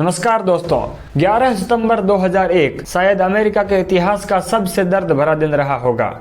नमस्कार दोस्तों, 11 सितंबर 2001 शायद अमेरिका के इतिहास का सबसे दर्द भरा दिन रहा होगा।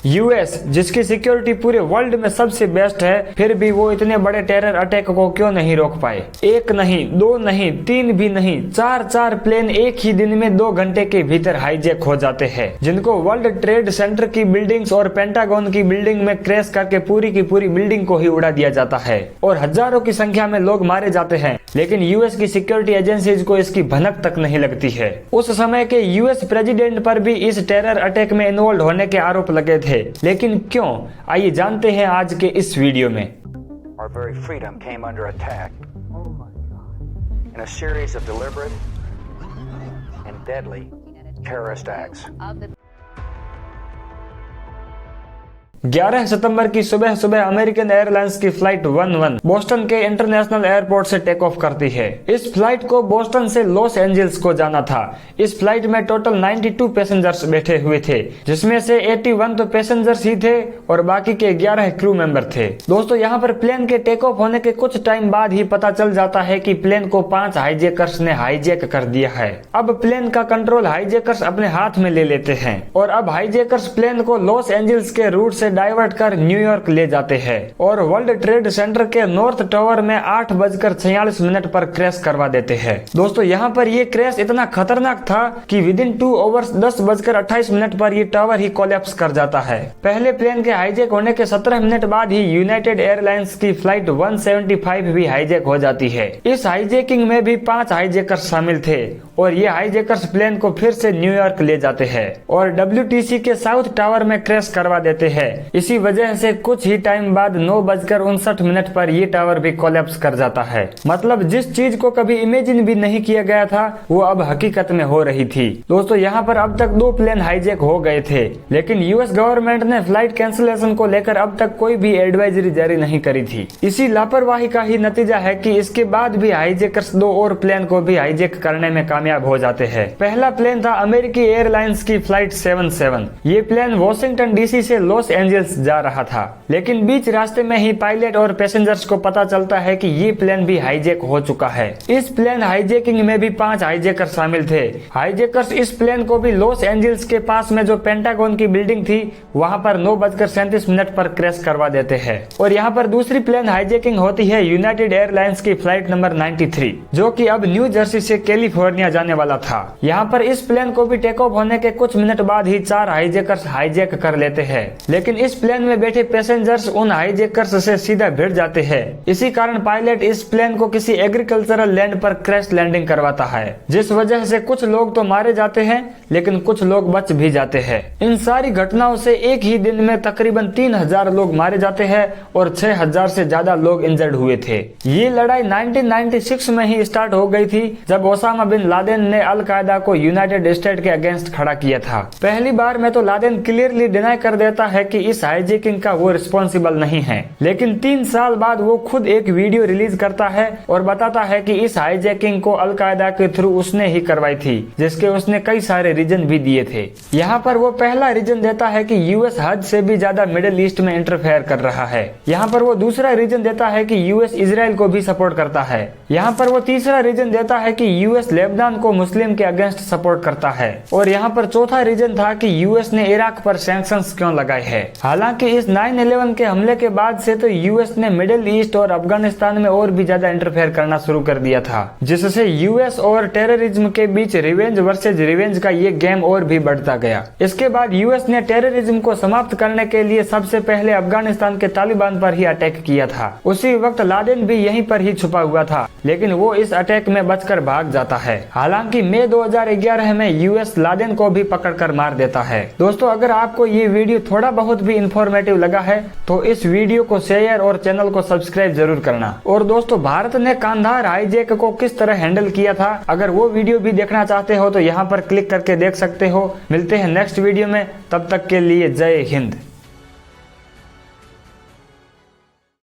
यूएस, जिसकी सिक्योरिटी पूरे वर्ल्ड में सबसे बेस्ट है, फिर भी वो इतने बड़े टेरर अटैक को क्यों नहीं रोक पाए। एक नहीं, दो नहीं, तीन भी नहीं, चार प्लेन एक ही दिन में 2 घंटे के भीतर हाईजैक हो जाते हैं, जिनको वर्ल्ड ट्रेड सेंटर की बिल्डिंग्स और पेंटागन की बिल्डिंग में क्रैश करके पूरी की पूरी बिल्डिंग को ही उड़ा दिया जाता है और हजारों की संख्या में लोग मारे जाते हैं। लेकिन यूएस की सिक्योरिटी एजेंसीज को इसकी भनक तक नहीं लगती है। उस समय के यूएस प्रेसिडेंट पर भी इस टेरर अटैक में इन्वॉल्व होने के आरोप लगे थे, लेकिन क्यों, आइए जानते हैं आज के इस वीडियो में। Our very freedom came under attack in a series of deliberate and deadly terrorist acts. 11 सितंबर की सुबह सुबह अमेरिकन एयरलाइंस की फ्लाइट 11 बोस्टन के इंटरनेशनल एयरपोर्ट से टेक ऑफ करती है। इस फ्लाइट को बोस्टन से लॉस एंजल्स को जाना था। इस फ्लाइट में टोटल 92 पैसेंजर्स बैठे हुए थे, जिसमें से 81 तो पैसेंजर्स ही थे और बाकी के 11 क्रू मेंबर थे। दोस्तों, यहाँ पर प्लेन के टेक ऑफ होने के कुछ टाइम बाद ही पता चल जाता है कि प्लेन को 5 हाईजैकर्स ने हाईजैक कर दिया है। अब प्लेन का कंट्रोल हाईजैकर्स अपने हाथ में ले लेते हैं और अब हाईजैकर्स प्लेन को लॉस एंजल्स के रूट से डाइवर्ट कर न्यूयॉर्क ले जाते हैं और वर्ल्ड ट्रेड सेंटर के नॉर्थ टावर में 8:46 पर क्रैश करवा देते हैं। दोस्तों, यहाँ पर ये क्रैश इतना खतरनाक था कि विदिन 2 आवर्स 10:28 पर ये टावर ही कोलैप्स कर जाता है। पहले प्लेन के हाईजैक होने के 17 मिनट बाद ही यूनाइटेड एयरलाइंस की फ्लाइट 175 भी हाईजैक हो जाती है। इस हाईजैकिंग में भी 5 हाईजैकर्स शामिल थे और ये हाईजैकर्स प्लेन को फिर से न्यूयॉर्क ले जाते हैं और WTC के साउथ टावर में क्रैश करवा देते हैं। इसी वजह से कुछ ही टाइम बाद 9:59 पर ये टावर भी कोलैप्स कर जाता है। मतलब जिस चीज को कभी इमेजिन भी नहीं किया गया था, वो अब हकीकत में हो रही थी। दोस्तों, यहाँ पर अब तक 2 प्लेन हाईजैक हो गए थे, लेकिन यूएस गवर्नमेंट ने फ्लाइट कैंसिलेशन को लेकर अब तक कोई भी एडवाइजरी जारी नहीं करी थी। इसी लापरवाही का ही नतीजा है कि इसके बाद भी हाईजैकर्स 2 और प्लेन को भी हाईजैक करने में कामयाब हो जाते हैं। पहला प्लेन था अमेरिकी एयरलाइंस की फ्लाइट 77। ये प्लेन वॉशिंगटन DC से लॉस एंजल्स जा रहा था, लेकिन बीच रास्ते में ही पायलट और पैसेंजर्स को पता चलता है कि ये प्लेन भी हाईजैक हो चुका है। इस प्लेन हाईजैकिंग में भी 5 हाईजैकर शामिल थे। हाईजैकर्स इस प्लेन को भी लॉस एंजल्स के पास में जो पेंटागन की बिल्डिंग थी, वहां पर 9:37 पर क्रैश करवा देते हैं। और यहाँ पर दूसरी प्लेन हाईजैकिंग होती है यूनाइटेड एयरलाइंस की फ्लाइट नंबर 93, जो कि अब न्यू जर्सी से कैलिफोर्निया जाने वाला था। यहाँ पर इस प्लेन को भी टेक ऑफ होने के कुछ मिनट बाद ही 4 हाईजैकर्स हाईजैक कर लेते हैं, लेकिन इस प्लेन में बैठे पैसेंजर्स उन हाईजैकर्स से सीधा भिड़ जाते हैं। इसी कारण पायलट इस प्लेन को किसी एग्रीकल्चरल लैंड पर क्रैश लैंडिंग करवाता है, जिस वजह से कुछ लोग तो मारे जाते हैं, लेकिन कुछ लोग बच भी जाते हैं। इन सारी घटनाओं से एक ही दिन में तकरीबन 3000 लोग मारे जाते हैं और 6000 से ज्यादा लोग इंजर्ड हुए थे। ये लड़ाई 1996 में ही स्टार्ट हो गई थी, जब ओसामा बिन लादेन ने अल कायदा को यूनाइटेड स्टेट के अगेंस्ट खड़ा किया था। पहली बार में तो लादेन क्लियरली डिनाई कर देता है कि इस हाईजैकिंग का वो रिस्पॉन्सिबल नहीं है, लेकिन 3 साल बाद वो खुद एक वीडियो रिलीज करता है और बताता है कि इस हाईजैकिंग को अल कायदा के थ्रू उसने ही करवाई थी, जिसके उसने कई सारे रीजन भी दिए थे। यहाँ पर वो पहला रीजन देता है कि यूएस हद से भी ज्यादा मिडिल ईस्ट में इंटरफेयर कर रहा है। यहाँ पर वो दूसरा रीजन देता है कि यूएस इजराइल को भी सपोर्ट करता है। यहाँ पर वो तीसरा रीजन देता है कि यूएस लेबनान को मुस्लिम के अगेंस्ट सपोर्ट करता है। और यहाँ पर चौथा रीजन था कि यूएस ने इराक पर सैंक्शंस क्यों लगाए हैं। हालांकि इस 9/11 के हमले के बाद से तो यूएस ने मिडिल ईस्ट और अफगानिस्तान में और भी ज्यादा इंटरफेयर करना शुरू कर दिया था, जिससे यूएस और टेररिज्म के बीच रिवेंज वर्सेज रिवेंज का ये गेम और भी बढ़ता गया। इसके बाद यूएस ने टेररिज्म को समाप्त करने के लिए सबसे पहले अफगानिस्तान के तालिबान पर ही अटैक किया था। उसी वक्त लादेन भी यहीं पर ही छुपा हुआ था, लेकिन वो इस अटैक में बचकर भाग जाता है। हालांकि मई 2011 में यूएस लादेन को भी पकड़कर मार देता है। दोस्तों, अगर आपको ये वीडियो थोड़ा बहुत भी इंफॉर्मेटिव लगा है तो इस वीडियो को शेयर और चैनल को सब्सक्राइब जरूर करना। और दोस्तों, भारत ने कांधार हाईजैक को किस तरह हैंडल किया था, अगर वो वीडियो भी देखना चाहते हो तो यहाँ पर क्लिक करके देख सकते हो। मिलते हैं नेक्स्ट वीडियो में, तब तक के लिए जय हिंद।